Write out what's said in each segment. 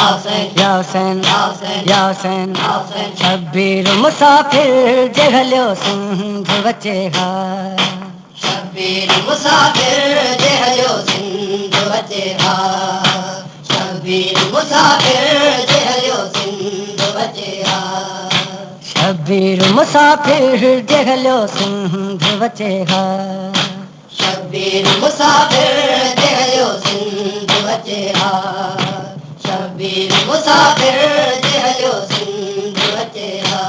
या हुसैन या हुसैन शब्बीर मुसाफिर जे हलियो सिंध बचे हा शब्बीर मुसाफिर जे हलियो सिंध बचे हा शब्बीर मुसाफिर जे हलियो सिंध बचे हा शब्बीर मुसाफिर जे हलियो सिंध बचे हा शब्बीर मुसाफिर जे हलियो सिंध बचे हा शब्बीर मुसाफिर जे हलियो सिंध बचे हा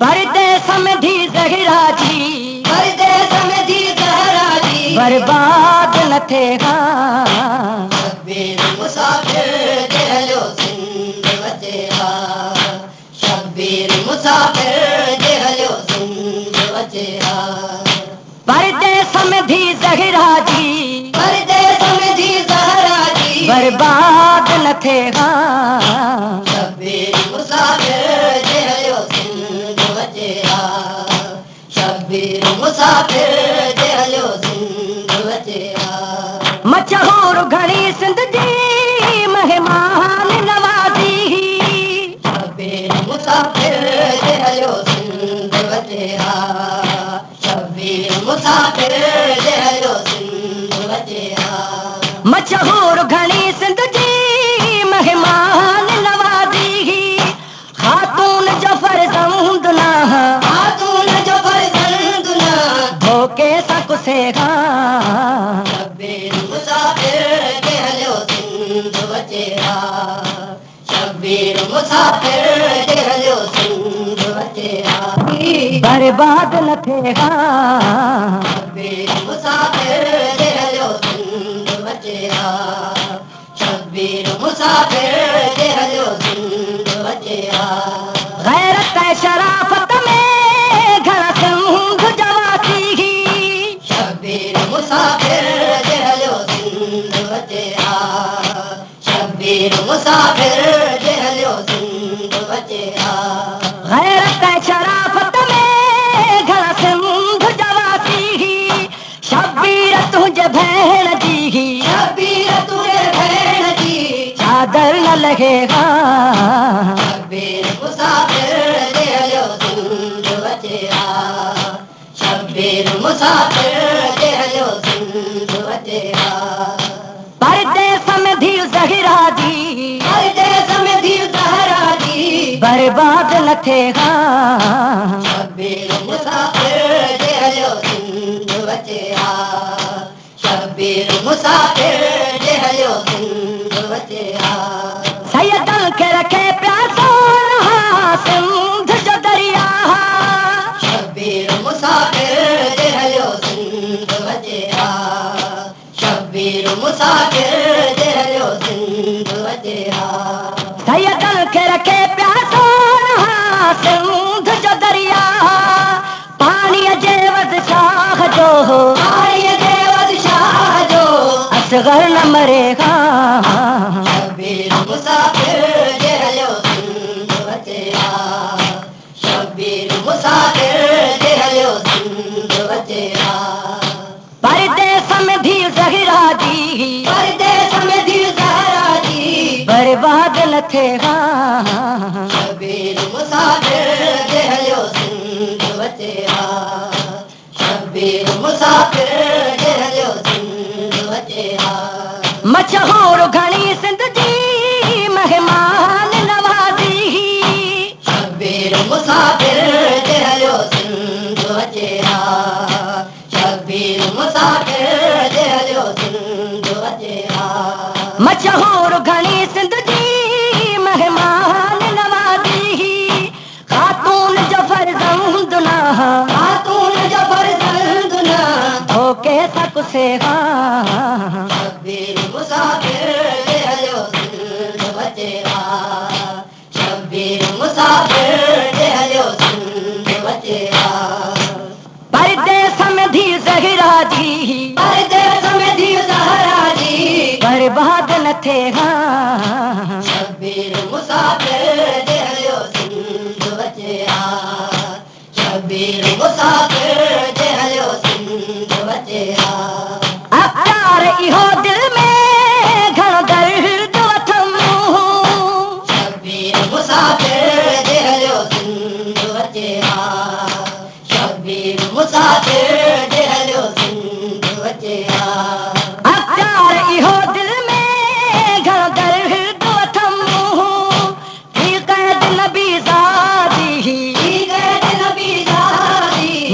परदेस में धी ज़हरा जी परदेस में धी ज़हरा जी बर्बाद न थे हा शब्बीर मुसाफिर जे हलियो सिंध बचे हा शब्बीर मुसाफिर जे हलियो सिंध बचे हा परदेस में धी ज़हरा जी परदेस में धी ज़हरा जी बर्बाद न थे हा शब्बीर मुसाफिर जे हलियो सिंध बचे हा शब्बीर मुसाफिर जे हलियो सिंध बचे हा मशहूर घणी सिंध जी मेहमान नवाज़ी शब्बीर मुसाफिर जे हलियो सिंध बचे हा शब्बीर मुसाफिर जे हलियो सिंध बचे हा मशहूर घणी सिंध जी मेहमान नवाज़ी खातून जो फर्ज़ंद ना खातून जो फर्ज़ंद ना धोखे सां कुसे हा शब्बीर मुसाफिर जे हलियो सिंध बचे हा शब्बीर मुसाफिर जे हलियो सिंध बचे हा बर्बाद न थे हा शब्बीर मुसाफिर जे हलियो सिंध बचे हा शब्बीर मुसाफिर जे हलियो सिंध बचे हा गैरत ऐं शराफत में घणा सिंध जवासी शब्बीर मुसाफिर जे हलियो सिंध बचे हा शब्बीर मुसाफिर जे हलियो सिंध बचे हा गैरत ऐं शराफत में घणा सिंध जवासी शब्बीर तुंहिंजे भेण जी शब्बीर तुंहिंजे भेण जी चादर न लहे हा शब्बीर मुसाफिर जे हलियो सिंध बचे हा शब्बीर मुसाफिर जे हलियो सिंध बचे हा परदेस में धी ज़हरा जी परदेस में धी ज़हरा जी बर्बाद न थे हा शब्बीर मुसाफिर जे हलियो सिंध बचे हा शब्बीर मुसाफिर जे हलियो सिंध बचे हा सैयदन खे रखे प्यासो रहा सिंध जो दरिया शब्बीर मुसाफिर जे हलियो सिंध बचे हा शब्बीर मुसाफिर जे हलियो सिंध बचे हा सैयदन खे रखे प्यासो रहा सिंध जो दरिया पाणीअ जे वध शाह जो पाणीअ जे वध शाह जो असगर न मरे हा शब्बीर मुसाफिर जे हलियो सिंध बचे हा शब्बीर मुसाफिर जे हलियो सिंध बचे हा परदेस में धी ज़हरा जी परदेस में धी ज़हरा जी बर्बाद न थे हा शब्बीर मुसाफिर जे हलियो सिंध बचे हा शब्बीर मुसाफिर जे हलियो सिंध बचे हा मशहूर घणी सिंध जी मेहमान नवाज़ी शब्बीर मुसाफिर जे हलियो सिंध बचे हा शब्बीर मुसाफिर जे हलियो सिंध बचे हा मशहूर घणी सिंध जी मेहमान नवाज़ी खातून जो फर्ज़ंद ना खातून जो फर्ज़ंद ना धोखे सां कुसे हा शब्बीर मुसाफिर जे हलियो सिंध बचे हा शब्बीर मुसाफिर जे हलियो सिंध बचे हा परदेस में धी ज़हरा जी परदेस में धी ज़हरा जी बर्बाद न थे हा शब्बीर मुसाफिर जे हलियो सिंध बचे हा शब्बीर मुसाफिर जे हलियो सिंध बचे हा अब प्यार इहो दिल में घणो दर्द वठमूं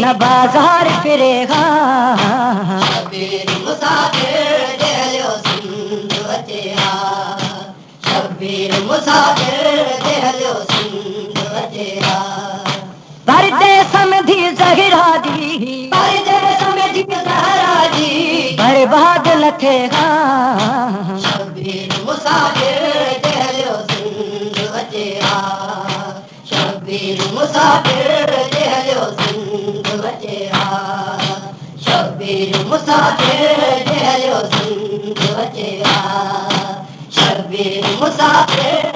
कीअं बाज़ार फिरेगा शबीर मुसाफ़िर जे हलियो सिंध अचे हा शबीर मुसाफ़िर जे हलियो सिंध अचे हा परदेस में थी ज़हिरा जी परदेस में थी ज़हरा जी बर्बाद न थिएगा शबीर मुसाफ़िर जे हलियो सिंध अचे हा शबीर मुसाफ़िर जे हलियो सिंध अचे हा शबीर मुसाफ़िर जे हलियो सिंध अचे हा शबीर मुसाफ़िर